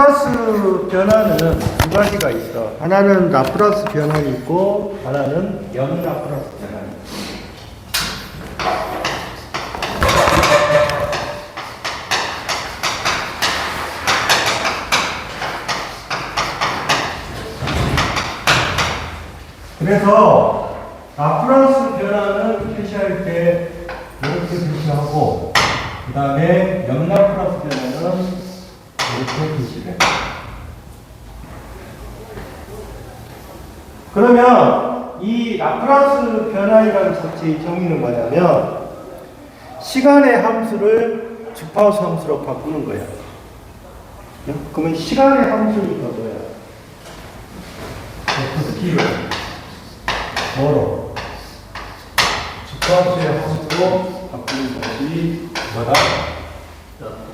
라프라스 변화는 두 가지가 있어. 하나는 라프라스 변환이 있고, 하나는 영라프라스 변환이 있어. 그래서 라프라스 변화는 표시할 때 이렇게 표시하고, 그 다음에 영라프라스 변화는 이렇게 표시를 해요. 그러면 이 라프라스 변화이라는 자체의 정의는 뭐냐면 시간의 함수를 주파수 함수로 바꾸는 거야. 그러면 시간의 함수니까 뭐야? Ft를 뭐로? 주파수의 함수로 바꾸는 것이 뭐다?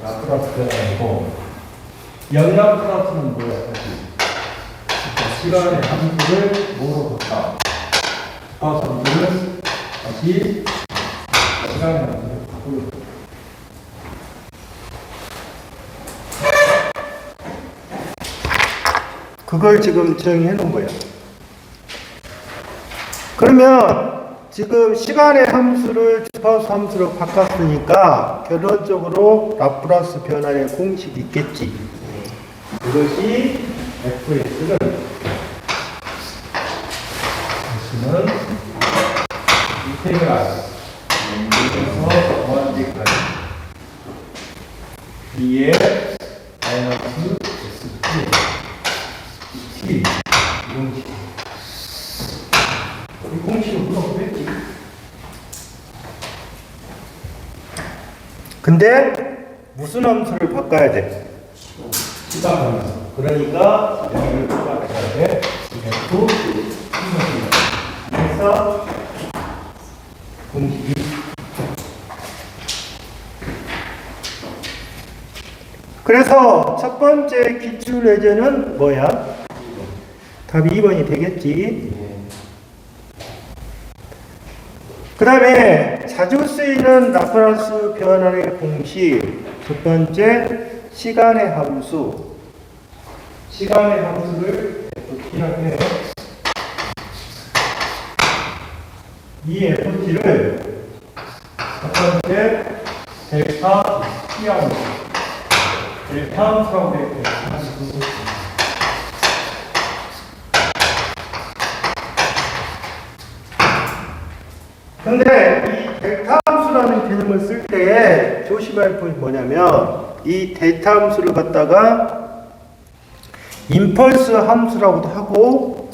라프라스 변화이고, 영라프라스는 뭐야? 시간의 함수를 뭐로 바꿔? 주파수 함수를 다시 시간의 함수를 바꾸는 거야. 그걸 지금 정의해 놓은 거야. 그러면 지금 시간의 함수를 주파수 함수로 바꿨으니까 결론적으로 라프라스 변환의 공식이 있겠지. 그것이 fs는 인테그랄 에서 무한대까지 2의 마이너스 st 이 공식. 이 공식을 물어보겠지. 근데 무슨 함수를 바꿔야 돼? 시간 함수. 그러니까 여기를 바꿔야 돼. F 그래서 공식이. 그래서 첫 번째 기출 예제는 뭐야? 답이 2번이 되겠지. 그 다음에 자주 쓰이는 라프라스 변환의 공식. 첫 번째, 시간의 함수. 시간의 함수를 ft라고 해요. 이 ft를 첫 번째, 델타 t 함수. 델타 함수라고 되어 있어요. 근데 이 델타 함수라는 개념을 쓸 때 조심할 점이 뭐냐면 이 델타 함수를 갖다가 임펄스 함수라고도 하고,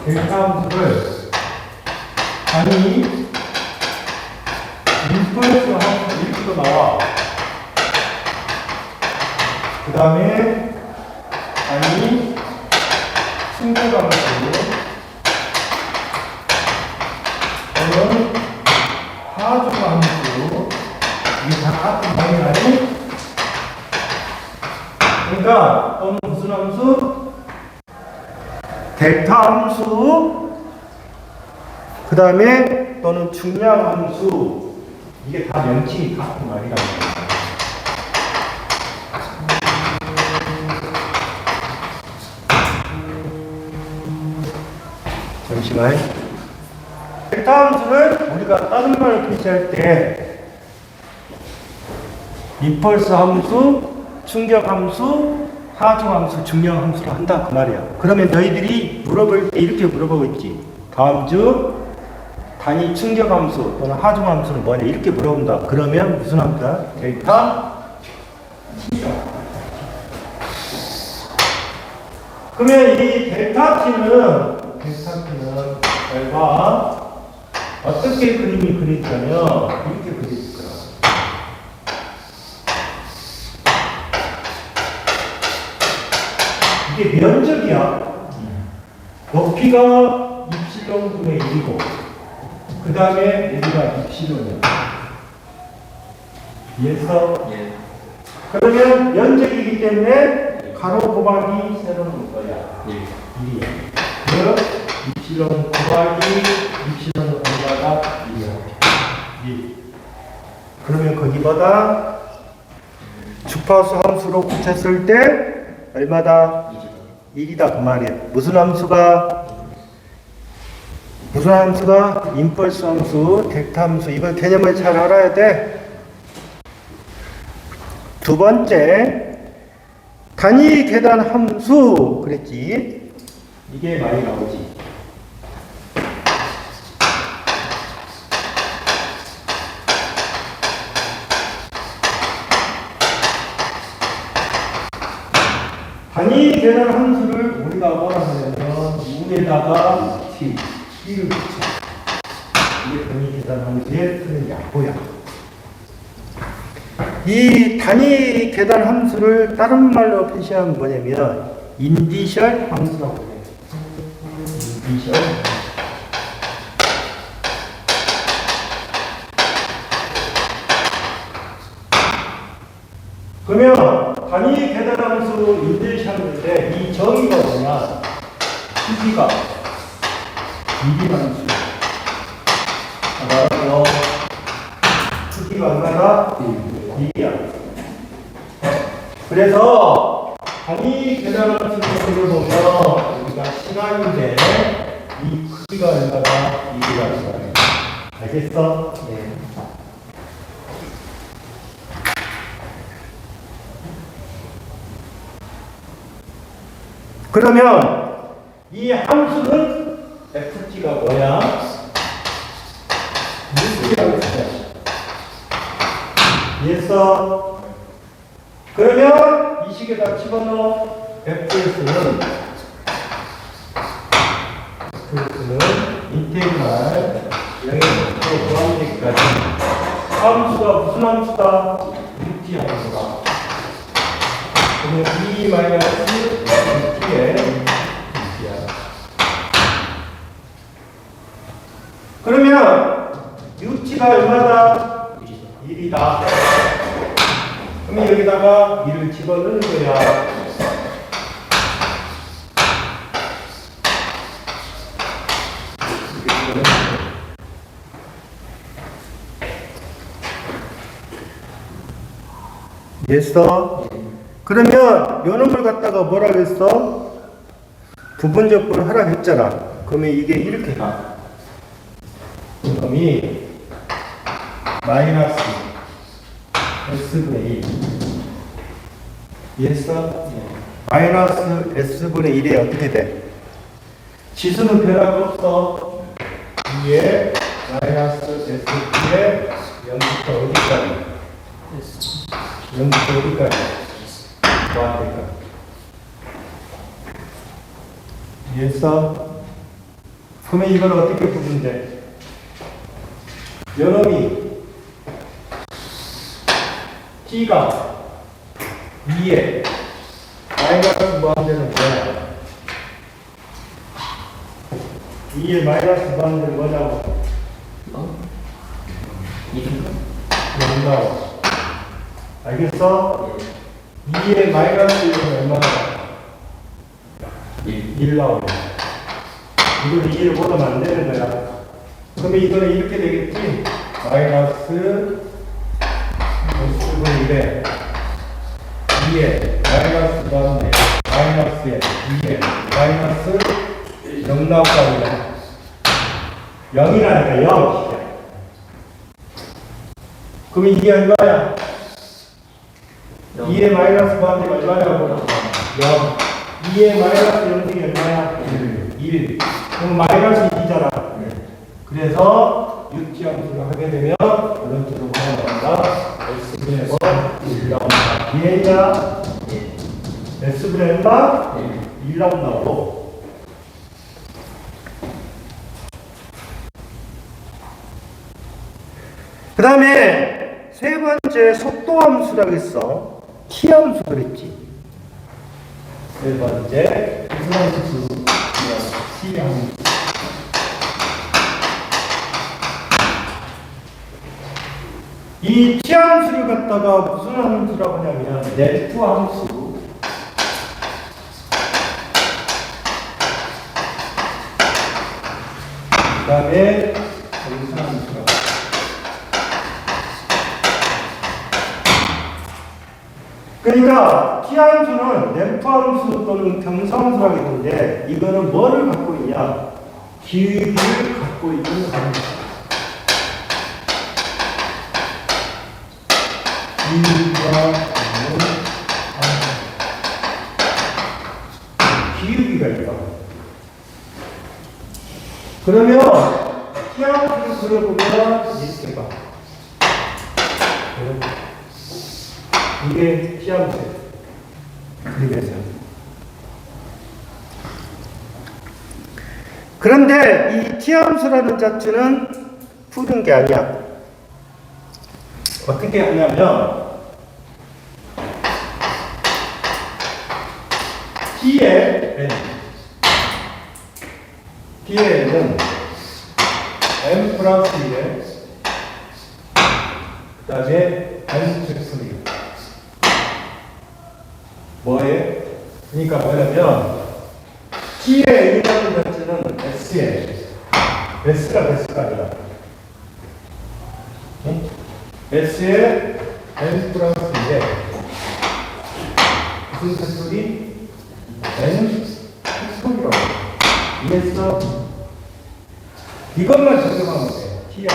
델타 함수를 아니 임펄스 함수 이렇게도 나와. 그 다음에 아니 충격 함수 또는 하중 함수, 이게 다 같은 방향이. 그러니까 또는 무슨 함수? 델타 함수, 그 다음에 또는 중량 함수. 이게 다 명칭이 같은 말이라고 합니다. 잠시만. 델타 함수를 우리가 다른 말을 표시할 때 임펄스 함수, 충격 함수, 하중 함수, 중량 함수를 한다 그 말이야. 그러면 너희들이 물어볼 때 이렇게 물어보고 있지. 다음 주 단위 충격 함수 또는 하중 함수는 뭐냐 이렇게 물어본다. 그러면 무슨 함수야? 델타 t죠. 그러면 이 델타 t는 잘 봐. 어떻게 그림이 그려지냐면 이렇게 그려질 거야. 이게 면적이야. 높이가 입silon분의 1이고, 그 다음에 여기가 입silon이야. 이해서? 예. 그러면 면적이기 때문에 가로 곱하기 세로는 거야. 예. 1이야. 그 입실론 곱하기 입실론 얼마가 1이야. 1. 그러면 거기보다 주파수 함수로 고쳤을 때 얼마다? 1이다 그 말이야. 무슨 함수가? 임펄스 함수, 델타 함수. 이걸 개념을 잘 알아야 돼. 두 번째, 단위 계산 함수 그랬지. 이게 많이 나오지. 단위 계산 함수를 우리가 뭐라 하냐면 U에다가 T를 붙여. 이게 단위 계산 함수의 쓰는 약보야. 이 단위 계산 함수를 다른 말로 표시하면 뭐냐면 인디셜 함수라고 해요. 인디셜. 그러면 단위 계산 함수 인디셜인데 이 정의가 뭐냐? 크기가 1이 함수. 알아서 크기가 얼마나? 1이야. 그래서 단위 계산 함수를 보면 우리가 시간인데 이 크기가 얼마나? 1이라는 거야. 알겠어? 네. 그러면 이 함수는 ft가 뭐야? 루트라고 했어요. 이해했어? 그러면 이 식에다 집어넣어. fs는 인테그랄 0에서 무한대까지 함수가 무슨 함수다? 루트 함수다. 그러면 2 마이너스 T의 T야. 그러면 UT가 얼마다? 1이다. 그러면 여기다가 1을 집어넣는 거야. 됐어? 그러면 요 놈을 갖다가 뭐라 그랬어? 부분적분 하라 했잖아. 그러면 이게 이렇게 가. 그럼이 마이너스 S분의 1. 이해했어? 마이너스 S분의 1이 어떻게 돼? 지수는 변화가 없어. 2에 마이너스 S분의 0부터 어디까지? 0부터 어디까지? 뭐합니까? 이해했어? 그러면 이걸 어떻게 부르면 돼? 요놈이 T가 2에 마이너스 무한대는 뭐야? 2에 마이너스 무한대는 뭐냐고? 뭔가 알겠어? 2에 마이너스 1은 얼마나? 1 나오네. 이걸 2를 보면 안 되는 거야. 그러면 이거는 이렇게 되겠지? 마이너스 S분의 1에 2에 마이너스 반대 마이너스에 2에 마이너스 0 나올 거 아니야. 0이라니까 0. 그러면 이게 얼마야? 2의 마이너스 반대가 얼마냐고? 0. 2의 마이너스 0이 얼마야? 1. 그럼 마이너스 2잖아. 그래서 UT 함수를 하게 되면 이런 식으로 나온다. S분의 1 나온다. 얘가 S분의 얼마? 1 나온다고. 그 다음에 세 번째 속도 함수라고 했어. T 함수 그랬지. 세 번째 무슨 함수? T 함수. 이 T 함수를 갖다가 무슨 함수라고 하냐면 넬트 함수. 그 다음에 무슨 함수라고? 그러니까 t 함수는 램프 함수 또는 경성함수라고 했는데 이거는 뭐를 갖고 있냐? 기울기를 갖고 있는 함수. 기울기가 있다. 그러면 t 함수를 그려보면 이렇게 봐. 이게 t 함수예요. 그림에서. 그런데 이 t 함수라는 자체는 푸는 게 아니야. 어떻게 하냐면 t의 n은 n 플러스 1에 그 다음에 n 팩토리얼 뭐에? 그러니까 뭐냐면 t의 n이라는 자체는 s에 s가 아니라 응? s에 n 플러스 1에 무슨 팩토리? n 팩토리라고 이해했어? 이것만 적용하면 돼. t야.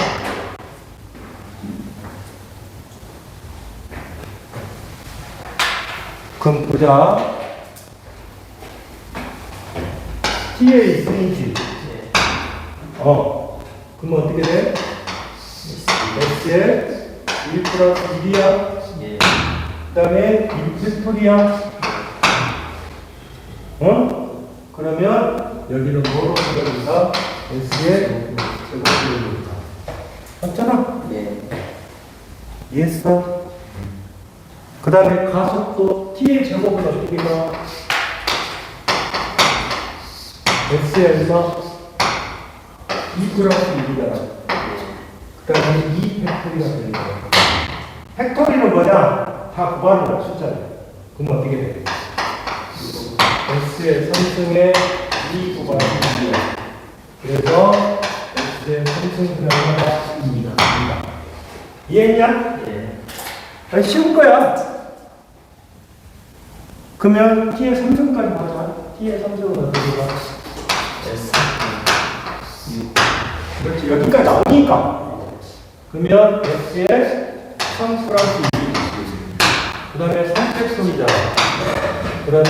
그럼 보자. t의 있으니 그럼 어떻게 돼? x에 1 플러스 1이야. 그 다음에 1팩토리야. 그러면 여기는 뭐로 들어갑니까? s의 제곱입니다. 맞잖아? 이해했어? 그 다음에 가속도 t의 제곱은 어떻게 가? s에서 2 플러스 1이잖아. 그 다음에 2 팩토리가 되는 거야. 팩토리는 뭐냐? 다 구하는 거야, 숫자를. 그럼 어떻게 돼? s의 3승에 2 곱하기 2이야. 그래서 x의 3승 분할가 2입니다. 이해했냐? 아니, 쉬운 거야. 그러면 t의 3승까지 하자. t의 3승은 어떻게 가? S. 그렇지. 여기까지 나오니까. 그러면 x의 3 플러스 2. 그 다음에 3팩토리잖아. 그러면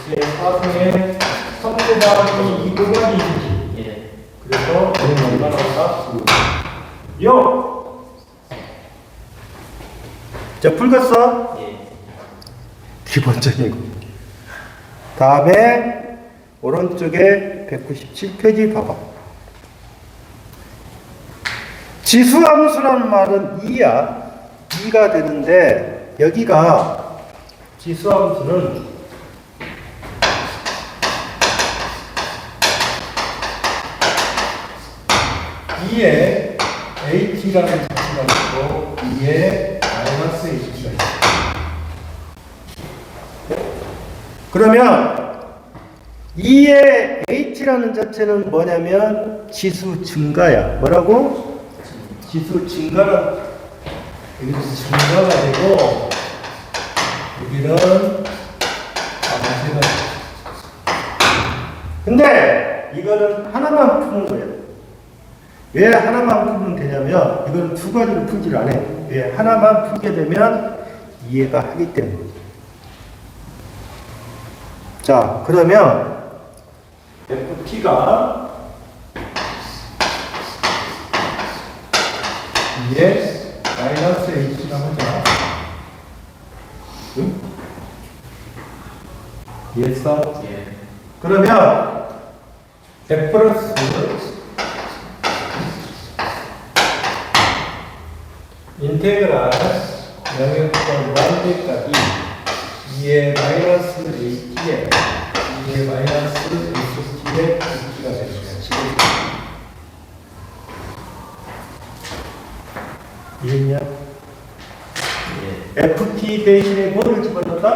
x의 4승에 3 곱하기 2 곱하기 2지. 그래서 얘는 얼마 나올까? 6. 자, 풀겠어? 기본적인 거. 다음에 오른쪽에 197페이지 봐봐. 지수함수라는 말은 2야. 2가 되는데 여기가 지수함수는 E에 H라는 자체가 있고 E에 마이너스 H가 있어. 그러면 E의 H라는 자체는 뭐냐면 지수 증가야. 뭐라고? 지수 증가가 여기서 증가가 되고 여기는 마세가 돼. 근데 이거는 하나만 푸는 거예요. 왜 하나만 풀면 되냐면 이건 두 가지를 풀지를 않아. 왜 하나만 풀게 되면 이해가 하기 때문에. 자, 그러면 FT가 2에 마이너스 H가 하자. 응? 이해했어? 그러면 F 플러스 인테그랄 0에서 1까지 2의 마이너스 H에 2의 마이너스 H의 H가 되는 거야. 이해했냐? FT 대신에 뭐를 집어넣었다?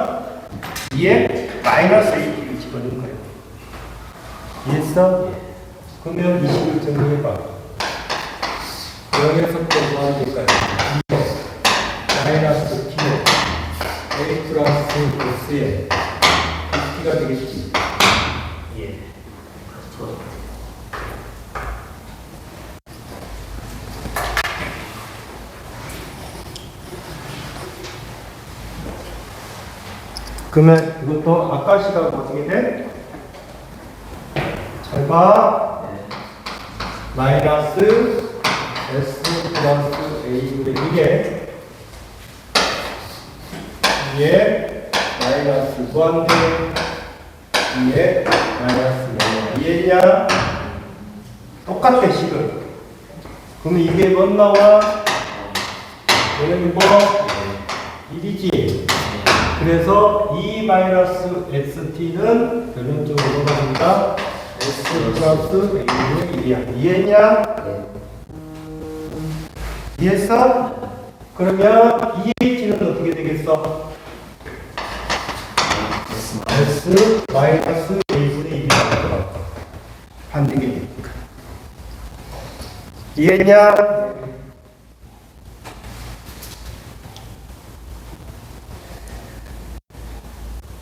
2의 마이너스 H를 집어넣은 거예요. 이해했어? 그러면 이 식을 정리해봐. 0에서 또 무한대까지 2의 마이너스 T에 그러면 이것도 아까 시각 어떻게 돼? 잘 봐. 마이너스 S 플러스 A분의 2에 마이너스 무한대 2에 마이너스 0 이해냐? 똑같아 식은. 그러면 이게 뭐 나와? 얘는 뭐? 1이지. 그래서 2-xt는 결론적으로 뭐가 S 플러스 A분의 1이야. 이해했냐? 이해했어? 그러면 2H는 어떻게 되겠어? S 마이너스 A분의 1이라고 반대게 되니까. 이해했냐?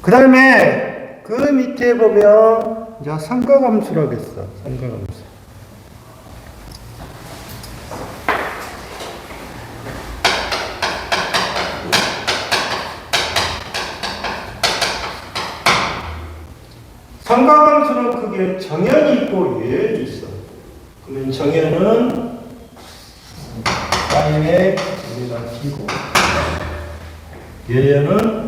그 다음에 그 밑에 보면 이제 삼각함수라고 했어. 삼각함수. 삼각함수는 그게 정연이 있고 유연이 있어. 그러면 정연은 사인의 우리가 t고 유연은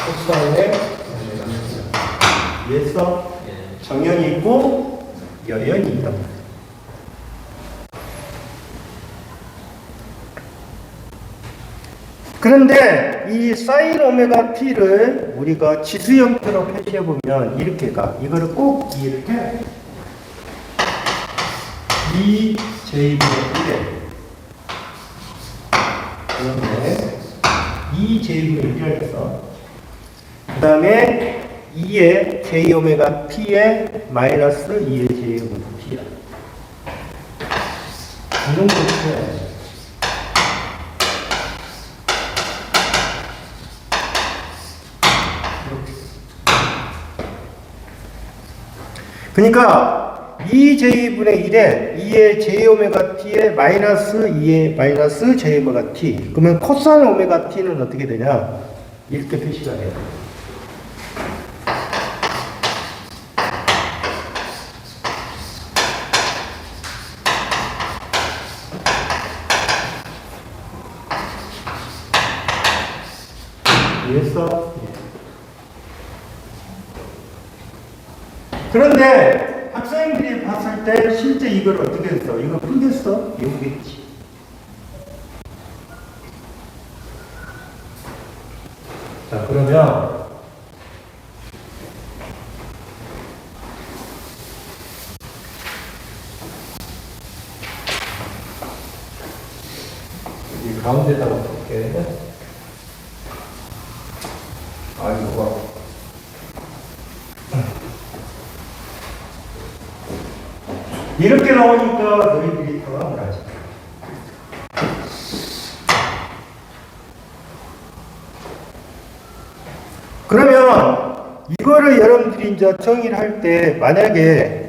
코사인의 이해했어? 정연이 있고 여연이 있다. 그런데 이 사인 오메가 t를 우리가 지수 형태로 표시해 보면 이렇게 가. 이거를 꼭 이렇게 2제곱의 1에 그런데 2제곱의 1을 했어. 그 다음에 2의 j 오메가 t의 마이너스 2의 j 오메가 t야. 이 정도 표현해. 그러니까 2j분의 1에 2의 j 오메가 t의 마이너스 2의 마이너스 j 오메가 t. 그러면 코사인 오메가 t는 어떻게 되냐? 이렇게 표시가 돼요. 이해했어? 그런데 학생들이 봤을 때 실제 이걸 어떻게 했어? 이거 풀겠어? 이거겠지. 자, 그러면 여기 가운데다가 볼게. 아이고. 이렇게 나오니까 너희들이 당황을 하지. 그러면 이거를 여러분들이 이제 정의를 할 때 만약에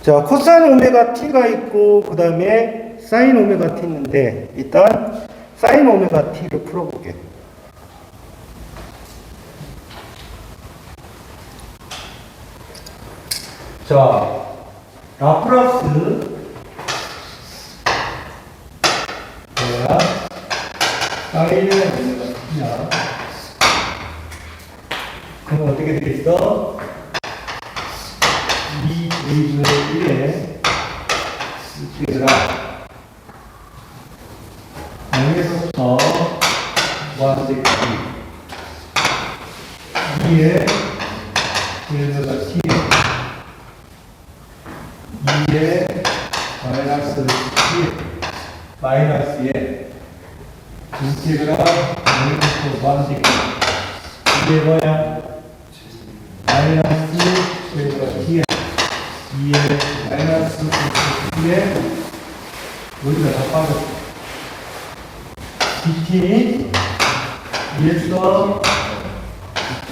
자 코사인 오메가 t가 있고 그 다음에 사인 오메가 t 있는데 일단 사인 오메가 t를 풀어보게. 자, 라플라스 뭐야? 사인의 오메가 t야. 그럼 어떻게 되겠어? 2분의 1에 얘들아 0에서부터 무한대까지 2의 오메가 t 2의 마이너스 1 마이너스에 인테그랄 0에서부터 무한대까지 이게 뭐야? 마이너스 t에 2의 마이너스 2에 여기가 다 빠졌어. dt 2에서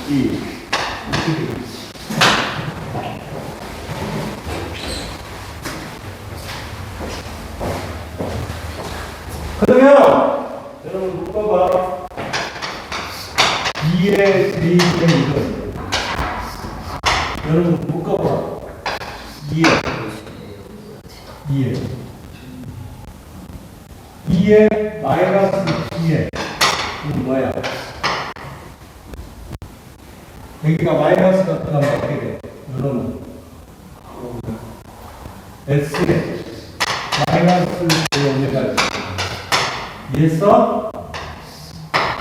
2 이렇게 되겠지. 그러면 제2분의 1은 여러분 묶어봐. 2에 마이너스 2에 이건 뭐야? 여기가 마이너스가 들어가면 어떻게 돼? 여러분 S에 마이너스 제오메가 이해했어?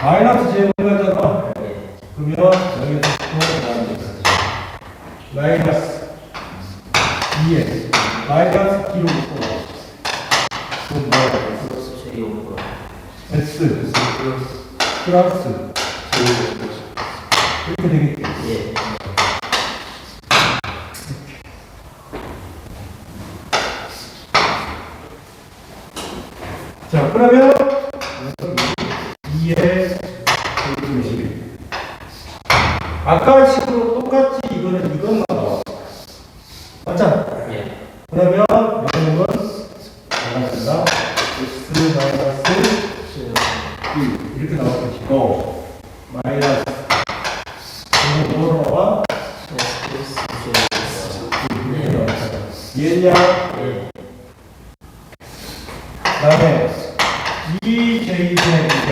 마이너스 제오메가잖아. 그러면 여기서 마이너스 2에 마이너스 T로 묶어. 그럼 뭐야? S 플러스 이렇게 되겠지? 예. 자, 그러면 2의 아까 식으로 똑같이 이것만 나와. 맞잖아? 예. 그러면 여러분 나가신다. S 마이너스 1 이렇게 나올 것이고 마이너스 이거 뭐로 나와? 얘냐? 예. 그 다음에 2J분의 1에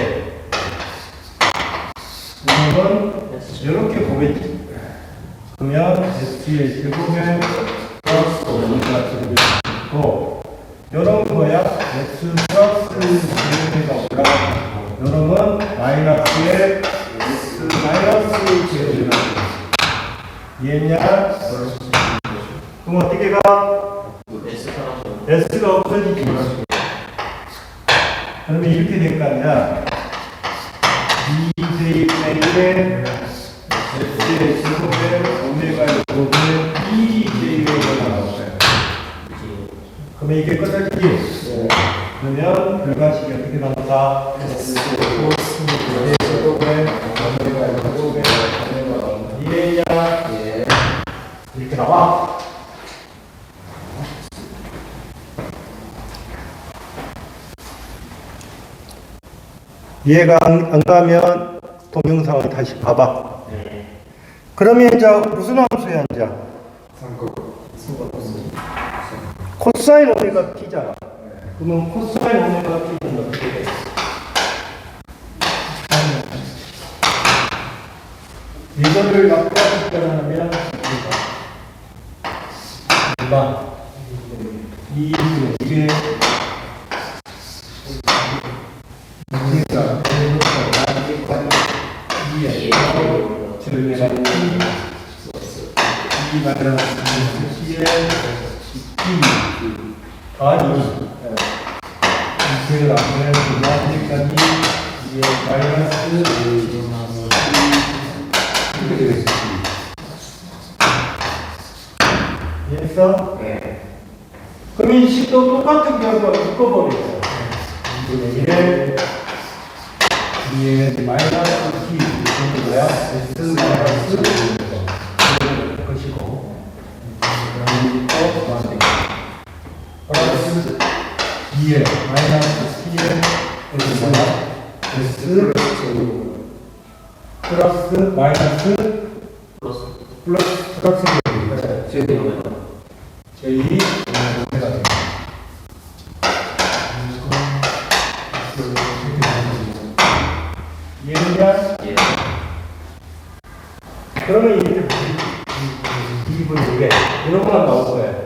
이건 이렇게 보겠지. 그러면 S의 제곱에 플러스 5가 제곱이 있고 요런 거야. X 플러스 제곱이 올라가고 요놈은 마이너스에 X 마이너스 제곱이 얘냐? 그럼 어떻게 가? S가 없어지지. 그러면 이렇게 될 거 아니야. 2J분의 1에 S의 제곱에 오메가 제곱에 2J가 나올 거야. 그러면 이게 끝까지. 그러면 결과식이 어떻게 나온다? S의 제곱에 오메가 제곱에 이래야 이렇게 나와. 이해가 안 가면 동영상을 다시 봐봐. 그러면 이제 무슨 함수야 이제? 코사인 오메가 t잖아. 그러면 코사인 오메가 t는 어떻게 돼? 이거를 약분할 때라면 얼마? 이게 이해했어? 그럼 이 식도 똑같은 결과 묶어버리죠. 2에 마이너스 t 이건 뭐야? S 마이너스 것이고 플러스 2에 마이너스 t에 이건 뭐야? S 플러스 마이너스 플러스 J 이해되냐? 예. 그러면 이렇게 2분의 1에 이런 거만 나올 거예요.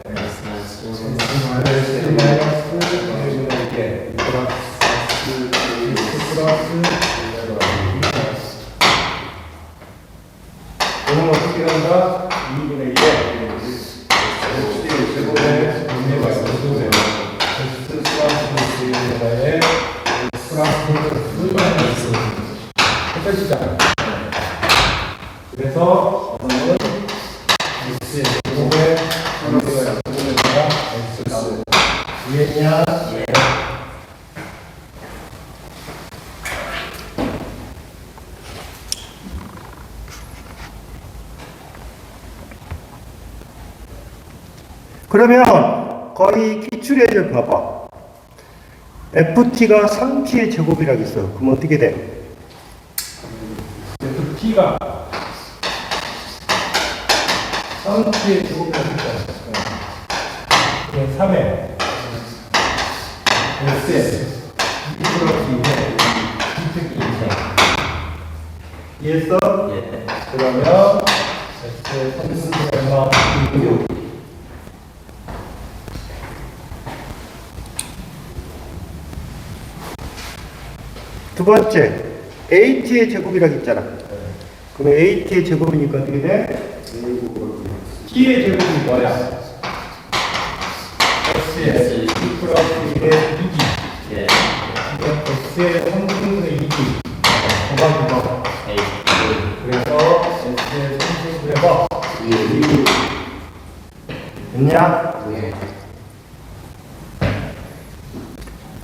이건 어떻게 한다? 2분의 1에 제곱에 그래서 오늘은 X의 제곱에 오메가 제곱에다가 X 나오고 이해했냐? 예. 그러면 거의 기출예를 봐봐. FT가 3T의 제곱이라고 있어. 그럼 어떻게 돼? FT가 3t의 제곱이라고 했잖아. 3에 S 2 플러스 2에 2 이해했어? 예. 그러면 S의 성분이 얼마? 6. 두 번째, AT의 제곱이라고 했잖아. 그럼 AT의 제곱이니까 어떻게 돼? T의 제곱이 뭐야? S의 2 플러스 1의 2기. 예. S의 3분의 2기. 도박. 그래서 S의 3분의 뭐? 2. 됐냐? 예.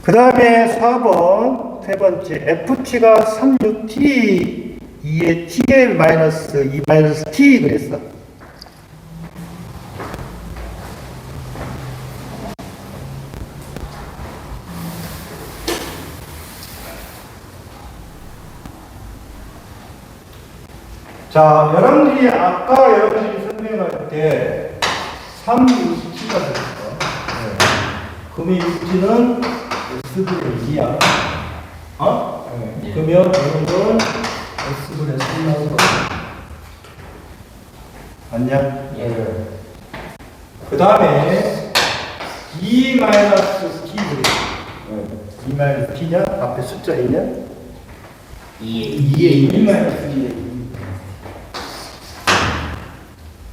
그 다음에 4번, 세 번째, FT가 36T, 2의 T의 마이너스 2 마이너스 T 그랬어. 자, 여러분들이 아까 여러분들이 설명할 때 360T가 됐어. 금의 육지는 S분의 2야. 어? 예. 그러면 여러분은 S분의 3 나오는 거 맞냐? 예. 그 다음에 2 마이너스 T 그래. 2 마이너스 T냐? 앞에 숫자 있냐? 2에 2 마이너스 T.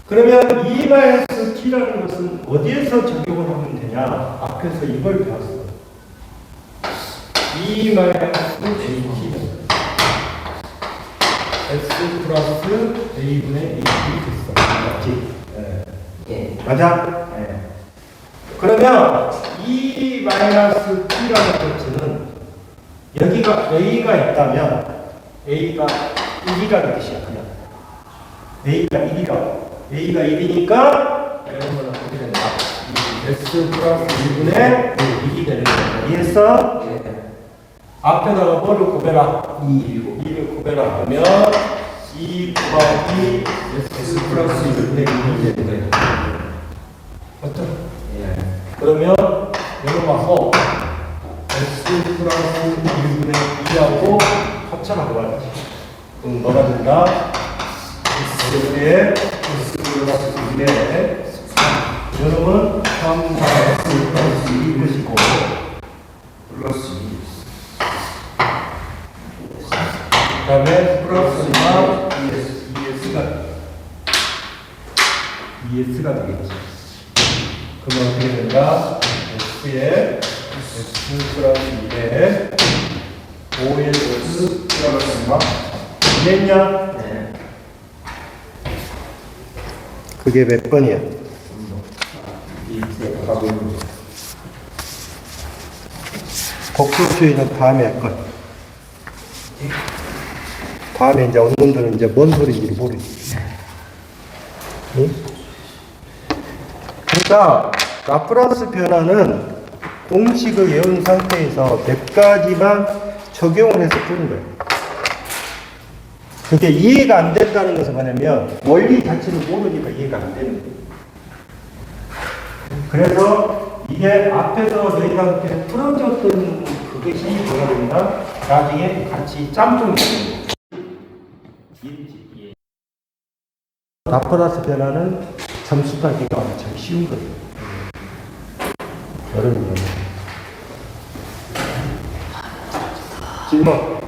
그러면 2 마이너스 T라는 것은 어디에서 적용을 하면 되냐? 앞에서 이걸 배웠어. 2 마이너스 AT S 플러스 A분의 AT 됐어. 맞지? 네. 예. 맞아? 네. 그러면 2 마이너스 T라는 것은 여기가 A가 있다면 A가 1이라는 뜻이야. 그냥 A가 1이라고. A가 1이니까 이런 거는 어떻게 된다? S 플러스 2분의 1이 되는 거야. 이해했어? 예. 앞에다가 뭐를 곱해라? 2를 곱해라 하면 2 곱하기 S 플러스 2분의 1이 되는 거야. 맞죠? 예. 그러면 여기 와서 S 플러스 1분의 2하고 합쳐라고 말하지. 그럼 뭐가 된다? S의 S 플러스 2의 여러분 3, 4, S 플러스 2 것이고 플러스 2 그 다음에 플러스가 ES가 되겠지. 그러면 어떻게 된다? S의 S 플러스 2에 5의 S 플러스 2가 이랬냐? 네. 그게 몇 번이야? 복수주의는 다음에 할 것. 다음에 이제 언론들은 이제 뭔 소리인지 모르지. 응? 그러니까 라프라스 변화는 공식을 외운 상태에서 몇 가지만 적용을 해서 푸는 거예요. 그게 이해가 안 된다는 것은 뭐냐면 원리 자체를 모르니까 이해가 안 되는 거예요. 그래서 이게 앞에서 너희들한테 풀어줬던 그것이 뭐가 된다? 나중에 같이 짬뽕이 되는 거예요. 라프라스 변화는 점수 따기가 엄청 쉬운 거예요. 여러분 질문.